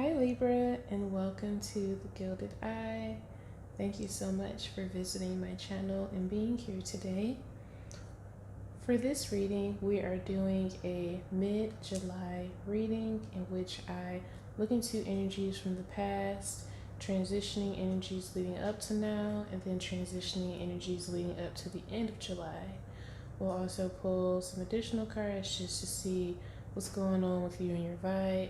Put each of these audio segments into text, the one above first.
Hi Libra, and welcome to the Gilded Eye. Thank you so much for visiting my channel and being here today. For this reading, we are doing a mid-July reading in which I look into energies from the past, transitioning energies leading up to now, and then transitioning energies leading up to the end of July. We'll also pull some additional cards just to see what's going on with you and your vibe.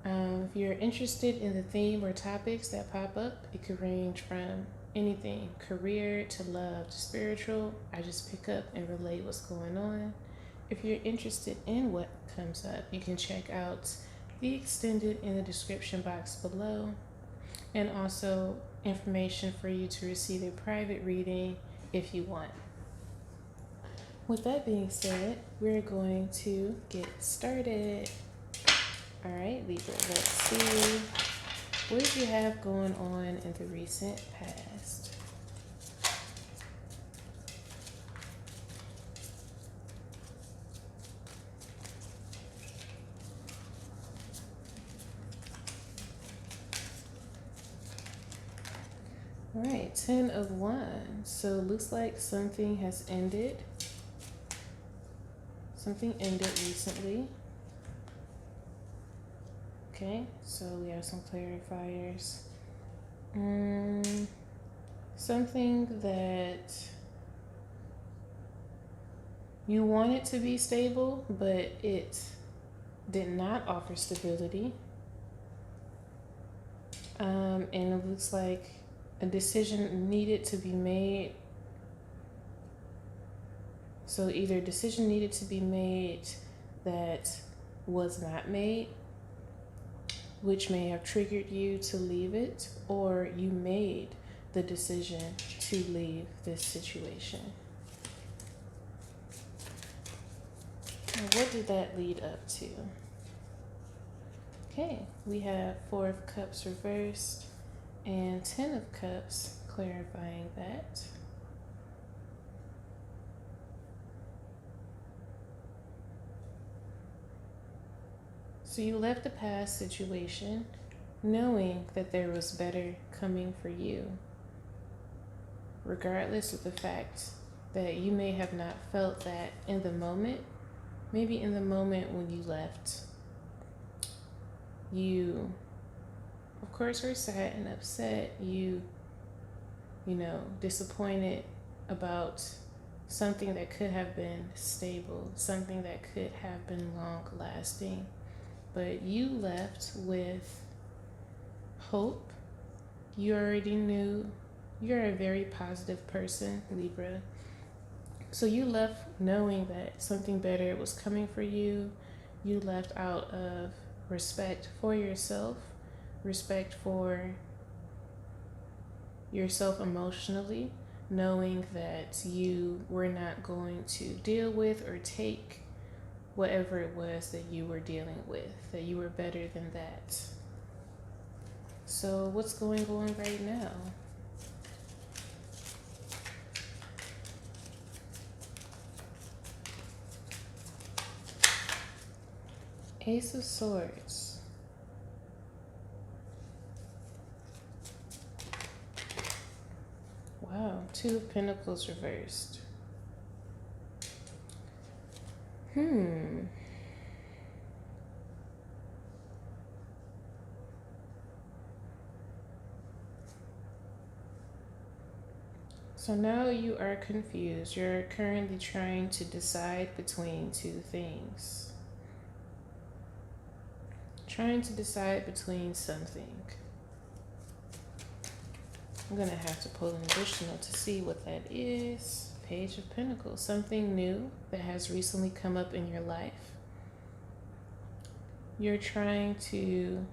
If you're interested in the theme or topics that pop up, it could range from anything, career to love to spiritual. I just pick up and relate what's going on. If you're interested in what comes up, you can check out the extended in the description box below, and also information for you to receive a private reading if you want. With that being said, we're going to get started. All right, Libra, let's see. What did you have going on in the recent past? All right, 10 of Wands. So it looks like something has ended. Something ended recently. Okay, so we have some clarifiers. Something that you wanted to be stable, but it did not offer stability. And it looks like a decision needed to be made. So either a decision needed to be made that was not made, which may have triggered you to leave it, or you made the decision to leave this situation. Now, what did that lead up to? Okay, we have 4 of Cups reversed and 10 of Cups, clarifying that. So you left the past situation knowing that there was better coming for you, regardless of the fact that you may have not felt that in the moment. Maybe in the moment when you left, you, of course, were sad and upset. You disappointed about something that could have been stable, something that could have been long lasting. But you left with hope. You already knew you're a very positive person, Libra. So you left knowing that something better was coming for you. You left out of respect for yourself, respect for yourself emotionally, knowing that you were not going to deal with or take whatever it was that you were dealing with, that you were better than that. So what's going on right now? Ace of Swords. Wow, 2 of Pentacles reversed. So now you are confused. You're currently trying to decide between 2 things. Trying to decide between something. I'm going to have to pull an additional to see what that is. Page of Pentacles. Something new that has recently come up in your life. You're trying to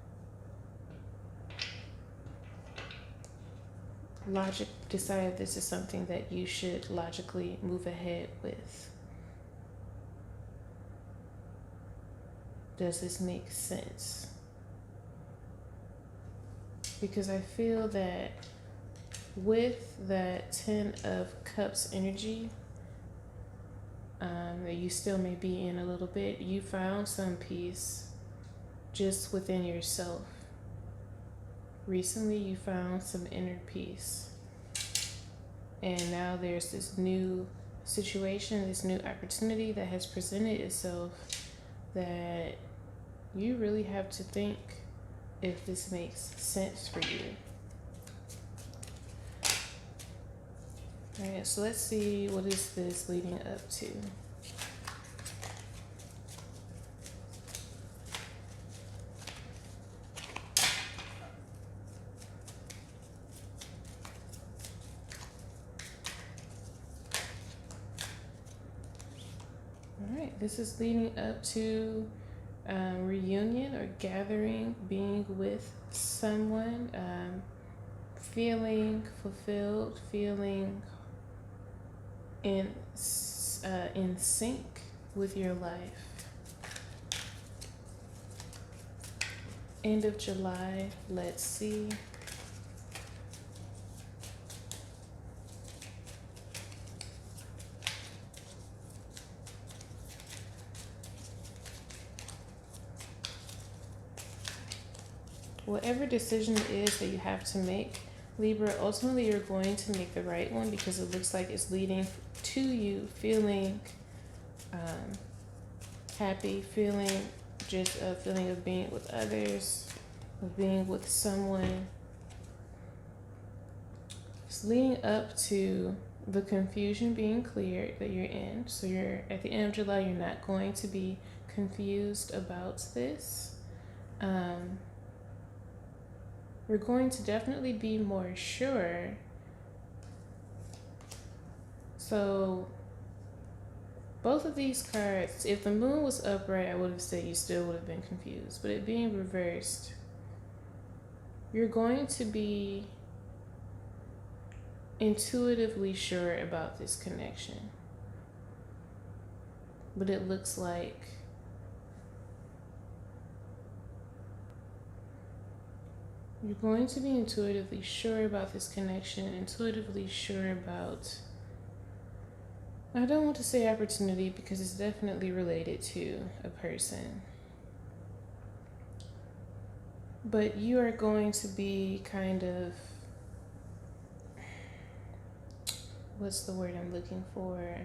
decide if this is something that you should logically move ahead with. Does this make sense? Because I feel that with that 10 of Cups energy that you still may be in a little bit, you found some peace just within yourself. Recently, you found some inner peace. And now there's this new situation, this new opportunity that has presented itself that you really have to think if this makes sense for you. All right, so let's see, what is this leading up to? All right, this is leading up to reunion or gathering, being with someone, feeling fulfilled, feeling in sync with your life. End of July, let's see. Whatever decision it is that you have to make, Libra, ultimately you're going to make the right one because it looks like it's leading to you feeling happy, feeling just a feeling of being with others, of being with someone. It's leading up to the confusion being cleared that you're in. So you're at the end of July, you're not going to be confused about this. We're going to definitely be more sure. So both of these cards, if the moon was upright, I would have said you still would have been confused. But it being reversed, you're going to be intuitively sure about this connection. But it looks like you're going to be intuitively sure about this connection, intuitively sure about, I don't want to say opportunity because it's definitely related to a person. But you are going to be kind of, what's the word I'm looking for?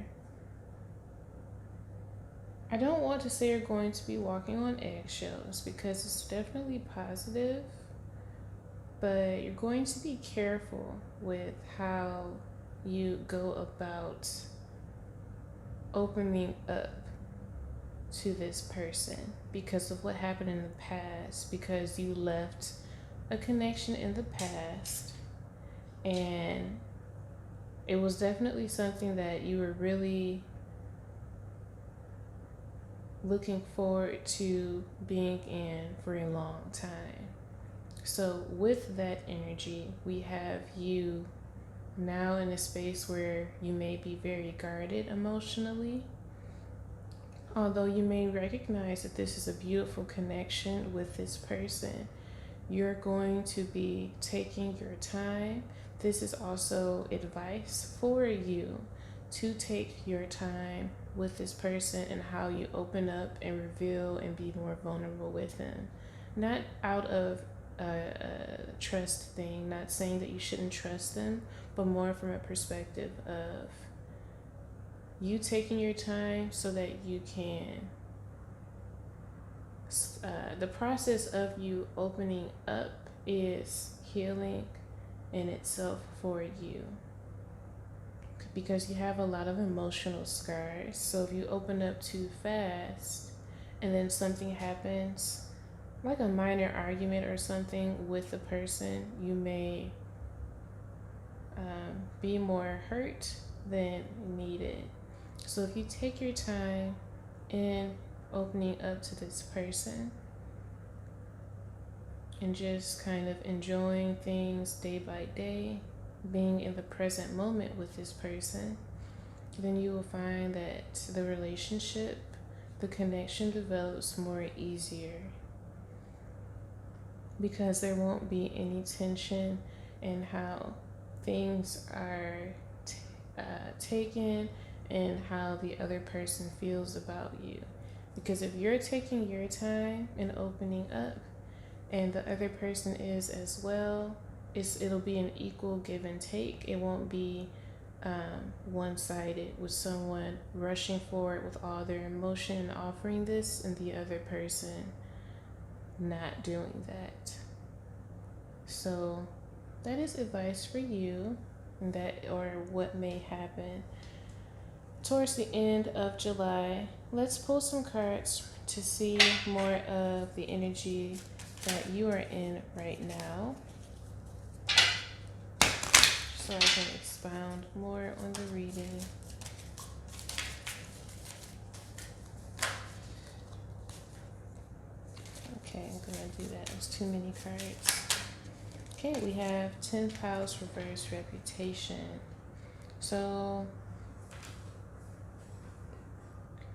I don't want to say you're going to be walking on eggshells because it's definitely positive. But you're going to be careful with how you go about opening up to this person because of what happened in the past, because you left a connection in the past and it was definitely something that you were really looking forward to being in for a long time. So with that energy, we have you now in a space where you may be very guarded emotionally. Although you may recognize that this is a beautiful connection with this person, you're going to be taking your time. This is also advice for you to take your time with this person and how you open up and reveal and be more vulnerable with them. Not out of a trust thing, not saying that you shouldn't trust them, but more from a perspective of you taking your time so that you can, the process of you opening up is healing in itself for you because you have a lot of emotional scars. So if you open up too fast and then something happens, like a minor argument or something with the person, you may be more hurt than needed. So if you take your time in opening up to this person and just kind of enjoying things day by day, being in the present moment with this person, then you will find that the relationship, the connection develops more easier. Because there won't be any tension in how things are taken and how the other person feels about you. Because if you're taking your time and opening up, and the other person is as well, it'll be an equal give and take. It won't be one-sided with someone rushing forward with all their emotion and offering this, and the other person not doing that. So that is advice for you, that or what may happen towards the end of July. Let's pull some cards to see more of the energy that you are in right now, so I can expound more on the reading. Okay, I'm gonna do that. There's too many cards. Okay, we have 10th house reverse reputation. So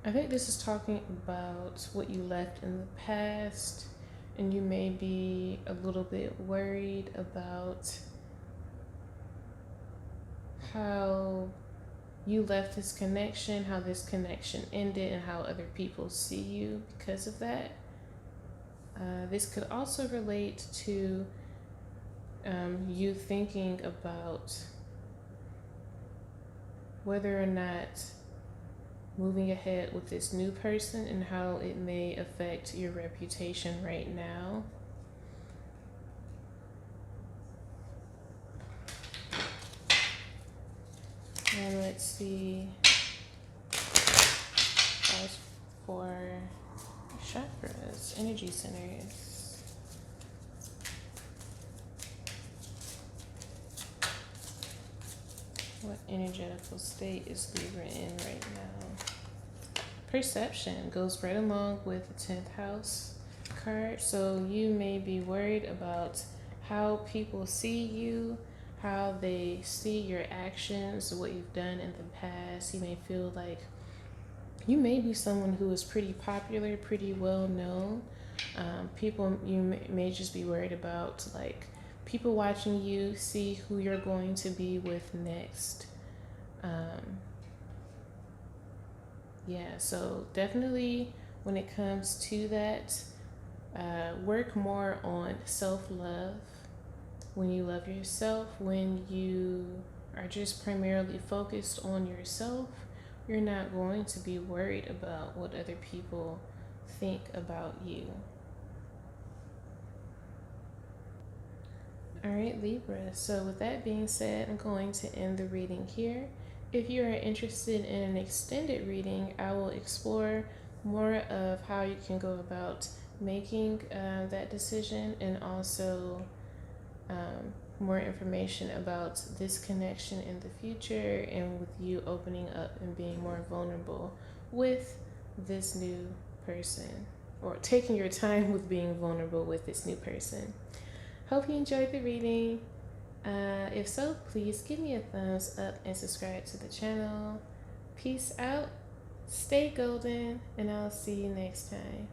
I think this is talking about what you left in the past, and you may be a little bit worried about how you left this connection, how this connection ended, and how other people see you because of that. This could also relate to you thinking about whether or not moving ahead with this new person and how it may affect your reputation right now. And let's see, as for chakras, energy centers. What energetical state is Libra in right now? Perception goes right along with the 10th house card. So you may be worried about how people see you, how they see your actions, what you've done in the past. You may feel like you may be someone who is pretty popular, pretty well known. You may just be worried about like people watching you, see who you're going to be with next. Yeah, so definitely when it comes to that, work more on self-love. When you love yourself, when you are just primarily focused on yourself, you're not going to be worried about what other people think about you. All right, Libra. So with that being said, I'm going to end the reading here. If you are interested in an extended reading, I will explore more of how you can go about making that decision, and also more information about this connection in the future, and with you opening up and being more vulnerable with this new person, or taking your time with being vulnerable with this new person. Hope you enjoyed the reading. If so, please give me a thumbs up and subscribe to the channel. Peace out, stay golden, and I'll see you next time.